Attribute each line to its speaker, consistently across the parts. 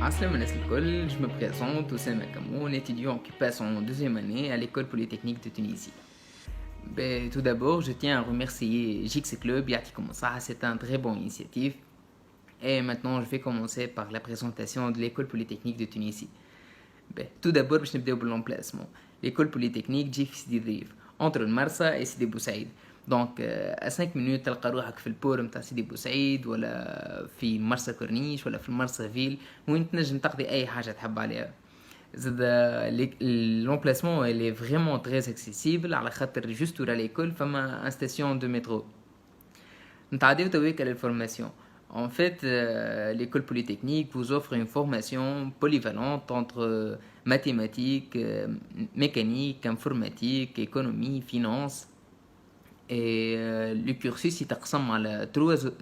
Speaker 1: Aslam Neslikol, je me présente, Oussama Kamoun, étudiant qui passe en deuxième année à l'école polytechnique de Tunisie. Tout d'abord, je tiens à remercier JX Club, ça, c'est un très bon initiative. Et maintenant, je vais commencer par la présentation de l'école polytechnique de Tunisie. Tout d'abord, je vais l'emplacement. L'école polytechnique جي في سيدي ضيف entre المرسى et سيدي بوسعيد. دونك à 5 minutes تلقى روحك في البور متاع سيدي بوسعيد ولا في مرسى كورنيش ولا في المرسى فيل وين تنجم تقضي اي حاجه تحب عليها. زاد l'emplacement elle est vraiment très accessible على خاطر juste ورا l'école فما un station de métro. نتعداو تويك على الفورماسيون. En fait, l'école polytechnique vous offre une formation polyvalente entre mathématiques, mécanique, informatique, économie, finance. Et le cursus il تقسم على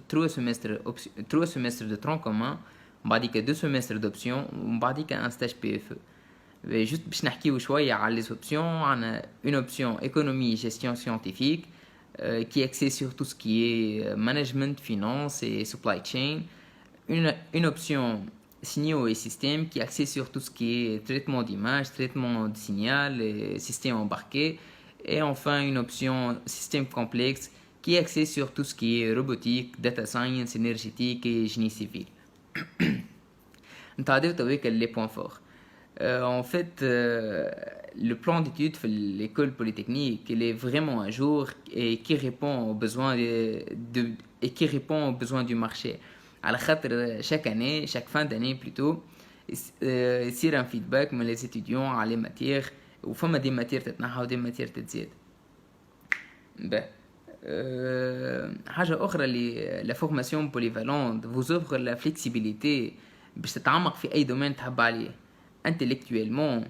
Speaker 1: 3 semestres de tronc commun وبعديك 2 semestres d'option وبعديك un stage PFE. Juste باش نحكيو شوية على les options. عنا une option économie et gestion scientifique qui est axée sur tout ce qui est management, finance et supply chain. Une option signaux et systèmes qui est axée sur tout ce qui est traitement d'image, traitement de signal et système embarqué. Et enfin une option système complexe qui est axée sur tout ce qui est robotique, data science, énergétique et génie civil. نتعداو تويك les points forts. En fait, le plan d'études de l'école polytechnique il est vraiment à jour et qui répond aux besoins du marché. À la خاطر chaque année, chaque fin d'année plutôt, يصير un feedback من les étudiants على les matières وفما des matières تتنحى ودي matières تتزيد. حاجة أخرى اللي la formation polyvalente vous offre la flexibilité باش تتعمق في أي domaine تحب عليه. Intellectuellement,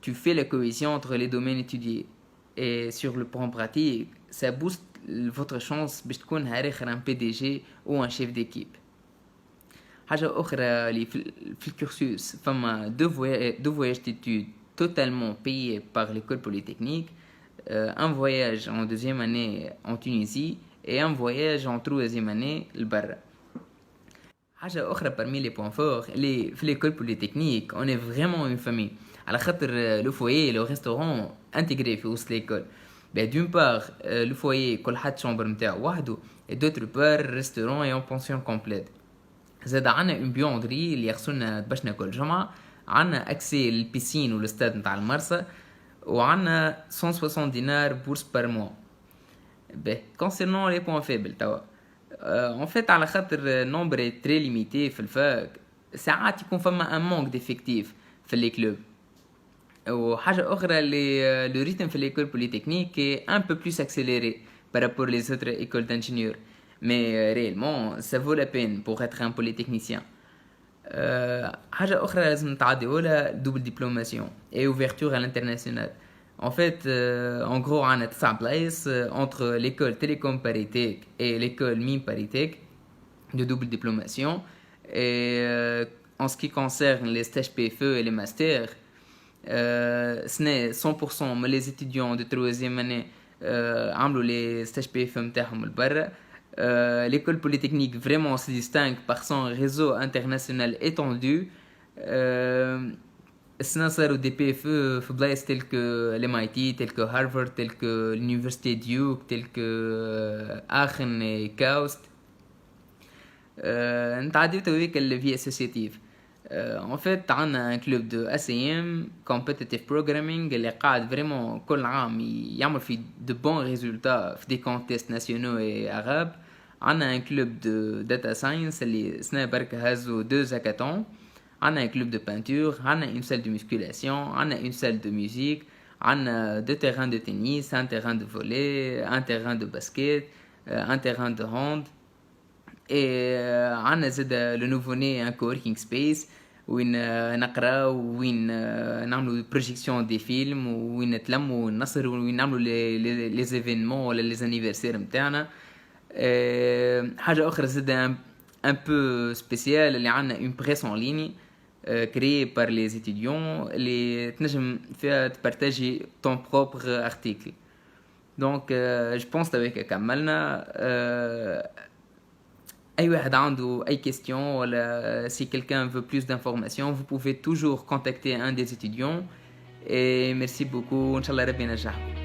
Speaker 1: tu fais la cohésion entre les domaines étudiés. Et sur le plan pratique, ça booste votre chance باش تكون هارخر un PDG ou un chef d'équipe. حاجة أخرى اللي في الكورسوس فما deux voyages d'études totalement payés par l'école polytechnique, un voyage en deuxième année en Tunisie et un voyage en troisième année لبرا. حاجة أخرى parmi les points forts اللي في l'école polytechnique on est vraiment une famille على خاطر le foyer et le restaurant intégrés في وسط l'école. D'une part le foyer كل حد chambre متاعو وحده et d'autre part restaurant et en pension complète. زاد عنا une buanderie اللي يخصونا باش ناكل جمعة. عنا accès للبيسين والستاد متاع المرسى وعنا 160 دينار بورس par mois. Concernant les points faibles توا en fait على خاطر nombre est très limité في الفاك ساعات يكون فما un manque d'effectifs في les clubs. وحاجة أخرى اللي le rythme في l'école polytechnique est un peu plus accéléré par rapport les autres écoles d'ingénieurs. Mais réellement ça vaut la peine pour être un polytechnicien. حاجة أخرى لازم نتعديولها double diplomation et ouverture à l'international. En fait, en gros, on a 9 places entre l'école télécom Paritech et l'école mine Paritech de double diplomation. Et en ce qui concerne les stages PFE et les masters, ce n'est 100% mais les étudiants de troisième année عملوا les stages PFE متاعهم لبرا. L'école polytechnique vraiment se distingue par son réseau international étendu. السنة صاروا دي بي اف في بلايص تل كو الMIT تل كو هارفارد تل كو اليونيفرسيتي ديوك تل كو اخن كاوست. نتعديو تويك الفي اسوسياتيف. en fait عنا un club de ACM competitive programming اللي قاعد vraiment كل عام يعمل في de bons résultats في des contests nationaux et arabes. عنا un club de data science اللي سنة برك هازو 2 hackathons. On a un club de peinture, on a une salle de musculation, on a une salle de musique, on a 2 terrains de tennis, un terrain de volley, un terrain de basket, un terrain de hand. Et on a le nouveau-né un coworking space وين نقرا وين نعملوا projection des films وين نتلموا ونصر وين نعملوا les événements ولا les anniversaires متاعنا. حاجة أخرى زاد un peu spécial اللي عنا une presse en ligne créé par les étudiants les تنجم فيها تبارتاجي ton propre article. Donc je pense avec كملنا أي واحد عنده أي question ولا si quelqu'un veut plus d'informations, vous pouvez toujours contacter un des étudiants. Et merci beaucoup. Inch'Allah, Rabbi Najah.